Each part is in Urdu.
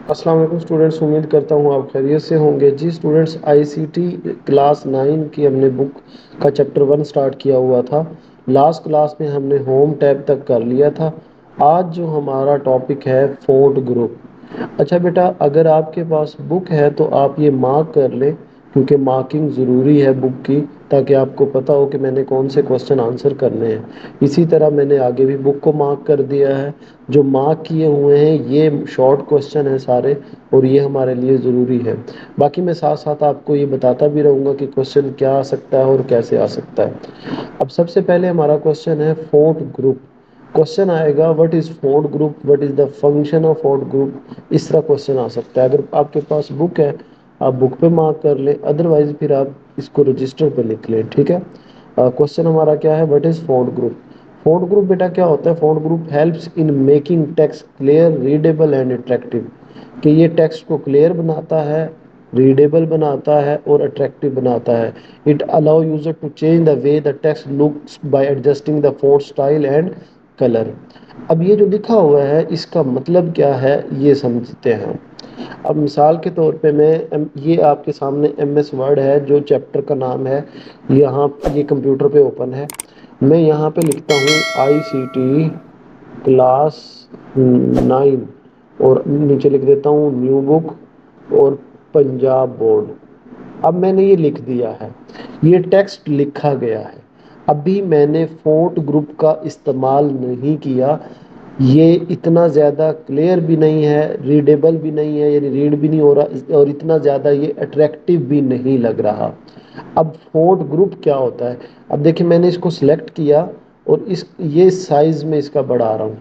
السلام علیکم اسٹوڈینٹس، امید کرتا ہوں آپ خیریت سے ہوں گے جی اسٹوڈینٹس۔ آئی سی ٹی کلاس 9 کی ہم نے بک کا چیپٹر 1 سٹارٹ کیا ہوا تھا۔ لاسٹ کلاس میں ہم نے ہوم ٹیب تک کر لیا تھا۔ آج جو ہمارا ٹاپک ہے فورتھ گروپ۔ اچھا بیٹا، اگر آپ کے پاس بک ہے تو آپ یہ مارک کر لیں، کیونکہ مارکنگ ضروری ہے بک کی، تاکہ آپ کو پتا ہو کہ میں نے کون سے کوشچن آنسر کرنے ہیں۔ اسی طرح میں نے آگے بھی بک کو مارک کر دیا ہے۔ جو مارک کیے ہوئے ہیں یہ شارٹ کوشچن ہیں سارے، اور یہ ہمارے لیے ضروری ہے۔ باقی میں ساتھ ساتھ آپ کو یہ بتاتا بھی رہوں گا کہ کوشچن کیا آ سکتا ہے اور کیسے آ سکتا ہے۔ اب سب سے پہلے ہمارا کوشچن ہے فورتھ گروپ۔ کوشچن آئے گا what is fourth group, what is the function of fourth group, اس طرح کوشچن آ سکتا ہے۔ اگر آپ کے پاس بک ہے آپ بک پہ مارک کر لیں، ادروائز پھر آپ اس کو رجسٹر پہ لکھ لیں، ٹھیک ہے۔ کوشچن ہمارا کیا ہے، what is fourth group. Fourth group بیٹا کیا ہوتا ہے، fourth group helps in making text clear, readable and attractive, کہ یہ ٹیکسٹ کو کلیئر بناتا ہے، ریڈیبل بناتا ہے اور اٹریکٹیو بناتا ہے۔ It allow user to change the way the text looks by adjusting the font style and colour. اب یہ جو لکھا ہوا ہے اس کا مطلب کیا ہے یہ سمجھتے ہیں۔ اب مثال کے طور پہ میں یہ آپ کے سامنے ایم ایس ورڈ ہے، جو چیپٹر کا نام ہے، یہاں یہ کمپیوٹر پہ اوپن ہے۔ میں یہاں پہ لکھتا ہوں آئی سی ٹی کلاس 9، اور نیچے لکھ دیتا ہوں نیو بک اور پنجاب بورڈ۔ اب میں نے یہ لکھ دیا ہے، یہ ٹیکسٹ لکھا گیا ہے۔ ابھی میں نے فونٹ گروپ کا استعمال نہیں کیا، یہ اتنا زیادہ کلیئر بھی نہیں ہے، ریڈیبل بھی نہیں ہے، یعنی ریڈ بھی نہیں ہو رہا، اور اتنا زیادہ یہ اٹریکٹیو بھی نہیں لگ رہا۔ اب فونٹ گروپ کیا ہوتا ہے، اب دیکھیں میں نے اس کو سلیکٹ کیا اور یہ سائز میں اس کا بڑھا رہا ہوں۔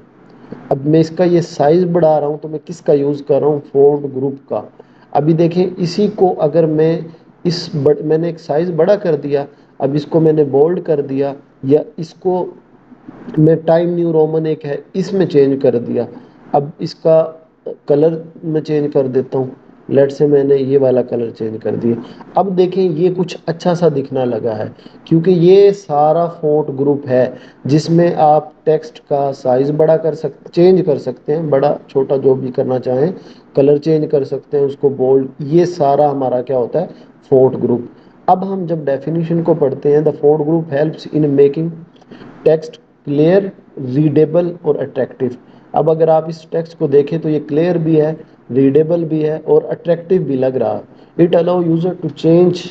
اب میں اس کا یہ سائز بڑھا رہا ہوں تو میں کس کا یوز کر رہا ہوں، فونٹ گروپ کا۔ ابھی دیکھیں اسی کو اگر میں نے ایک سائز بڑا کر دیا، اب اس کو میں نے بولڈ کر دیا، یا اس کو میں ٹائم نیو رومن ایک ہے اس میں چینج کر دیا۔ اب اس کا کلر میں چینج کر دیتا ہوں، لیٹ سے میں نے یہ والا کلر چینج کر دیا۔ اب دیکھیں یہ کچھ اچھا سا دکھنا لگا ہے، کیونکہ یہ سارا فونٹ گروپ ہے جس میں آپ ٹیکسٹ کا سائز بڑا چینج کر سکتے ہیں، بڑا چھوٹا جو بھی کرنا چاہیں، کلر چینج کر سکتے ہیں اس کو بولڈ، یہ سارا ہمارا کیا ہوتا ہے، فونٹ گروپ۔ اب ہم جب ڈیفینیشن کو پڑھتے ہیں، the font group helps in making text clear, readable اور اٹریکٹیو۔ اب اگر آپ اس ٹیکسٹ کو دیکھیں تو یہ کلیئر بھی ہے، ریڈیبل بھی ہے اور اٹریکٹیو بھی لگ رہا۔ It allow user to change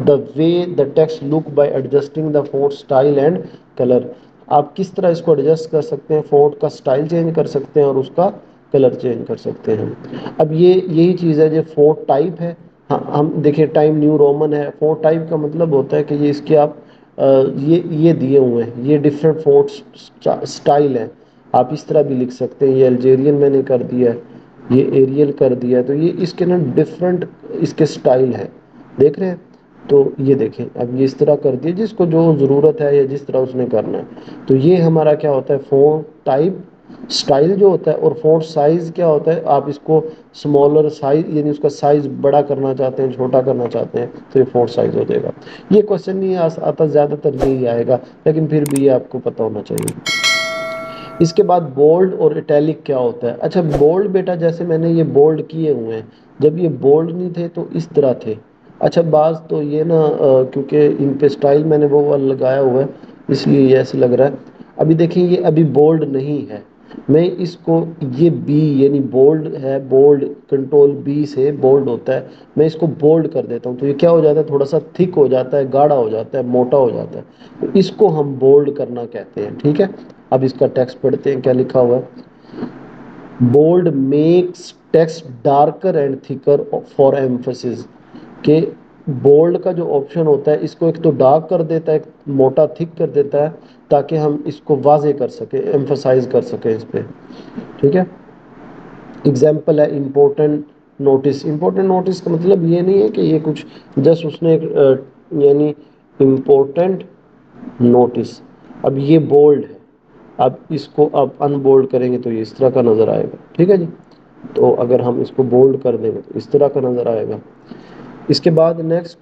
the way the text look by adjusting the font style and colour. آپ کس طرح اس کو ایڈجسٹ کر سکتے ہیں، فونٹ کا سٹائل چینج کر سکتے ہیں اور اس کا کلر چینج کر سکتے ہیں۔ اب یہی چیز ہے جو فونٹ ٹائپ ہے۔ ہم دیکھیں ٹائم نیو رومن ہے، فونٹ ٹائپ کا مطلب ہوتا ہے کہ یہ اس کے آپ یہ دیے ہوئے ہیں، یہ ڈفرینٹ فونٹ سٹائل ہیں، آپ اس طرح بھی لکھ سکتے ہیں۔ یہ الجیرین میں نے کر دیا ہے، یہ ایریل کر دیا ہے، تو یہ اس کے نا ڈفرینٹ اس کے سٹائل ہیں، دیکھ رہے ہیں۔ تو یہ دیکھیں اب یہ اس طرح کر دیا، جس کو جو ضرورت ہے یا جس طرح اس نے کرنا ہے۔ تو یہ ہمارا کیا ہوتا ہے، فونٹ ٹائپ، سٹائل جو ہوتا ہے، اور فونٹ سائز کیا ہوتا ہے، آپ اس کو اسمالر سائز یعنی اس کا سائز بڑا کرنا چاہتے ہیں، چھوٹا کرنا چاہتے ہیں، تو یہ فونٹ سائز ہو جائے گا۔ یہ کوشچن نہیں آتا، زیادہ تر یہی آئے گا، لیکن پھر بھی یہ آپ کو پتا ہونا چاہیے۔ اس کے بعد بولڈ اور اٹیلک کیا ہوتا ہے۔ اچھا بولڈ بیٹا، جیسے میں نے یہ بولڈ کیے ہوئے ہیں، جب یہ بولڈ نہیں تھے تو اس طرح تھے۔ اچھا بعض تو یہ نا کیونکہ ان پہ سٹائل میں نے وہ والا لگایا ہوا ہے اس لیے یہ ایسے لگ رہا ہے۔ ابھی دیکھیں یہ ابھی بولڈ نہیں ہے، میں اس کو یہ بی یعنی بولڈ ہے، بولڈ کنٹرول بی سے بولڈ ہوتا ہے، میں اس کو بولڈ کر دیتا ہوں تو یہ کیا ہو جاتا ہے، تھوڑا سا تھک ہو جاتا ہے، گاڑھا ہو جاتا ہے، موٹا ہو جاتا ہے، تو اس کو ہم بولڈ کرنا کہتے ہیں، ٹھیک ہے۔ اب اس کا ٹیکسٹ پڑھتے ہیں کیا لکھا ہوا ہے۔ Bold makes text darker and thicker for emphasis, کہ بولڈ کا جو آپشن ہوتا ہے اس کو ایک تو ڈارک کر دیتا ہے، موٹا تھک کر دیتا ہے، تاکہ ہم اس کو واضح کر سکیں، ایمفسائز کر سکیں اس پہ، ٹھیک ہے۔ اگزامپل ہے امپورٹنٹ نوٹس۔ امپورٹنٹ نوٹس کا مطلب یہ نہیں ہے کہ یہ کچھ جسٹ اس نے یعنی امپورٹنٹ نوٹس، اب یہ بولڈ ہے، اب اس کو آپ ان بولڈ کریں گے تو یہ اس طرح کا نظر آئے گا، ٹھیک ہے جی۔ تو اگر ہم اس کو بولڈ کر دیں گے تو اس طرح کا نظر آئے گا۔ اس کے بعد نیکسٹ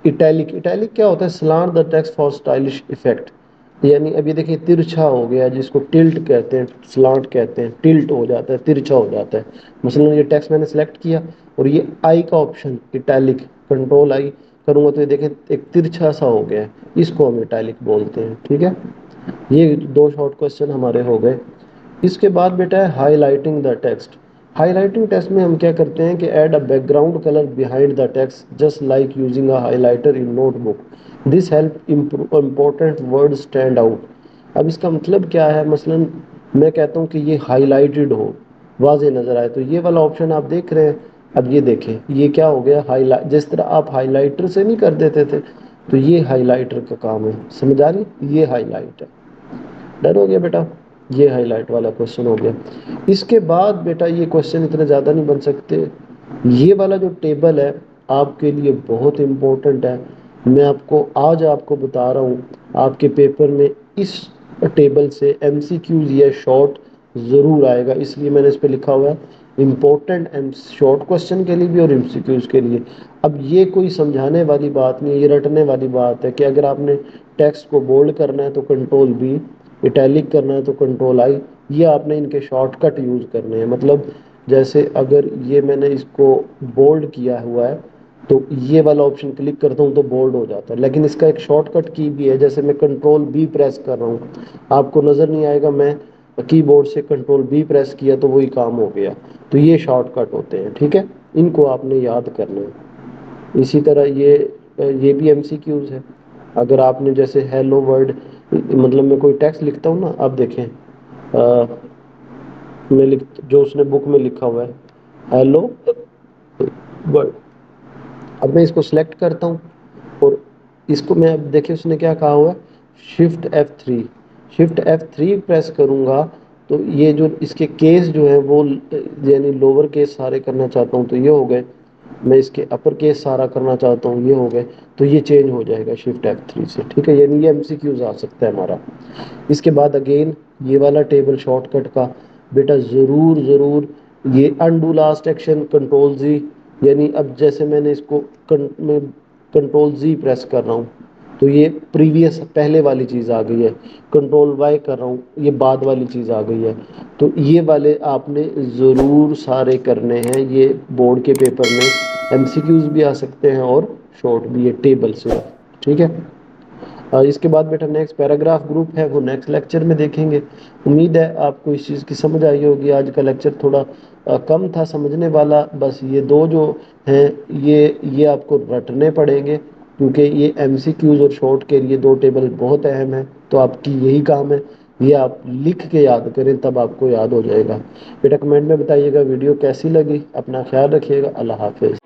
اٹیلک۔ اٹیلک کیا ہوتا ہے، slant the text for stylish effect. یعنی اب یہ دیکھیں ترچھا ہو گیا، جس کو ٹلٹ کہتے ہیں، سلانٹ کہتے ہیں، ٹلٹ ہو جاتا ہے، ترچھا ہو جاتا ہے۔ مثلا یہ ٹیکسٹ میں نے سلیکٹ کیا اور یہ آئی کا آپشن اٹیلک، کنٹرول آئی کروں گا تو یہ دیکھیں ایک ترچھا سا ہو گیا ہے، اس کو ہم اٹیلک بولتے ہیں، ٹھیک ہے۔ یہ دو شارٹ کوسچن ہمارے ہو گئے۔ اس کے بعد بیٹا ہے highlighting the text. Highlighting text میں ہم کیا کرتے ہیں کہ add a background colour behind the text just like using a highlighter in notebook, this help important word stand out. اب اس کا مطلب کیا ہے؟ مثلا میں کہتا ہوں کہ یہ ہائی لائٹڈ ہو، واضح نظر آئے، تو یہ والا آپشن آپ دیکھ رہے ہیں۔ اب یہ دیکھیں یہ کیا ہو گیا، ہائی لائٹ، جس طرح آپ ہائی لائٹر سے نہیں کر دیتے تھے تو یہ ہائی لائٹر کا کام ہے، سمجھ آ رہی؟ یہ ہائی لائٹ ہے، ڈن ہو گیا بیٹا، یہ ہائی لائٹ والا کوشچن ہو گیا۔ اس کے بعد بیٹا یہ کوشچن اتنے زیادہ نہیں بن سکتے، یہ والا جو ٹیبل ہے آپ کے لیے بہت امپورٹنٹ ہے۔ میں آپ کو آج آپ کو بتا رہا ہوں، آپ کے پیپر میں اس ٹیبل سے ایم سی کیوز یا شارٹ ضرور آئے گا، اس لیے میں نے اس پہ لکھا ہوا ہے امپورٹنٹ شارٹ کوشچن کے لیے بھی اور ایم سی کیوز کے لیے۔ اب یہ کوئی سمجھانے والی بات نہیں، یہ رٹنے والی بات ہے کہ اگر آپ نے ٹیکسٹ کو بولڈ کرنا ہے تو کنٹرول بی، اٹیلک کرنا ہے تو کنٹرول آئی، یہ آپ نے ان کے شارٹ کٹ یوز کرنے ہیں۔ مطلب جیسے اگر یہ میں نے اس کو بولڈ کیا ہوا ہے تو یہ والا آپشن کلک کرتا ہوں تو بولڈ ہو جاتا ہے، لیکن اس کا ایک شارٹ کٹ کی بھی ہے، جیسے میں کنٹرول بی پریس کر رہا ہوں، آپ کو نظر نہیں آئے گا، میں کی بورڈ سے کنٹرول بی پریس کیا تو وہی کام ہو گیا، تو یہ شارٹ کٹ ہوتے ہیں، ٹھیک ہے، ان کو آپ نے یاد کرنا ہے۔ اسی طرح یہ بھی ایم سی کیوز ہے۔ اگر آپ نے جیسے ہیلو ورڈ، مطلب میں کوئی ٹیکسٹ لکھتا ہوں نا، آپ دیکھیں میں جو اس نے بک میں لکھا ہوا ہے ہیلو ورڈ، اب میں اس کو سلیکٹ کرتا ہوں اور اس کو میں، اب دیکھیں اس نے کیا کہا ہوا ہے، shift F3، shift F3 press کروں گا تو یہ جو اس کے کیس جو ہیں وہ، یعنی لوور کیس سارے کرنا چاہتا ہوں تو یہ ہو گئے، میں اس کے اپر کیس سارا کرنا چاہتا ہوں یہ ہو گئے، تو یہ چینج ہو جائے گا شفٹ F3 سے، ٹھیک ہے، یعنی یہ ایم سی کیوز آ سکتا ہے ہمارا۔ اس کے بعد اگین یہ والا ٹیبل شارٹ کٹ کا بیٹا ضرور ضرور، یہ undo last action control Z, یعنی اب جیسے میں نے اس کو کنٹرول زی پریس کر رہا ہوں تو یہ پریویس پہلے والی چیز آ گئی ہے، کنٹرول وائی کر رہا ہوں یہ بعد والی چیز آ گئی ہے، تو یہ والے آپ نے ضرور سارے کرنے ہیں۔ یہ بورڈ کے پیپر میں ایم سی کیوز بھی آ سکتے ہیں اور شارٹ بھی، یہ ٹیبل سے، ٹھیک ہے۔ اس کے بعد بیٹا نیکسٹ پیراگراف گروپ ہے، وہ نیکسٹ لیکچر میں دیکھیں گے۔ امید ہے آپ کو اس چیز کی سمجھ آئی ہوگی۔ آج کا لیکچر تھوڑا کم تھا سمجھنے والا، بس یہ دو جو ہیں یہ آپ کو رٹنے پڑیں گے، کیونکہ یہ ایم سی کیوز اور شارٹ کے لیے دو ٹیبل بہت اہم ہیں، تو آپ کی یہی کام ہے یہ آپ لکھ کے یاد کریں، تب آپ کو یاد ہو جائے گا۔ بیٹا کمنٹ میں بتائیے گا ویڈیو کیسی لگی، اپنا خیال رکھیے گا، اللہ حافظ۔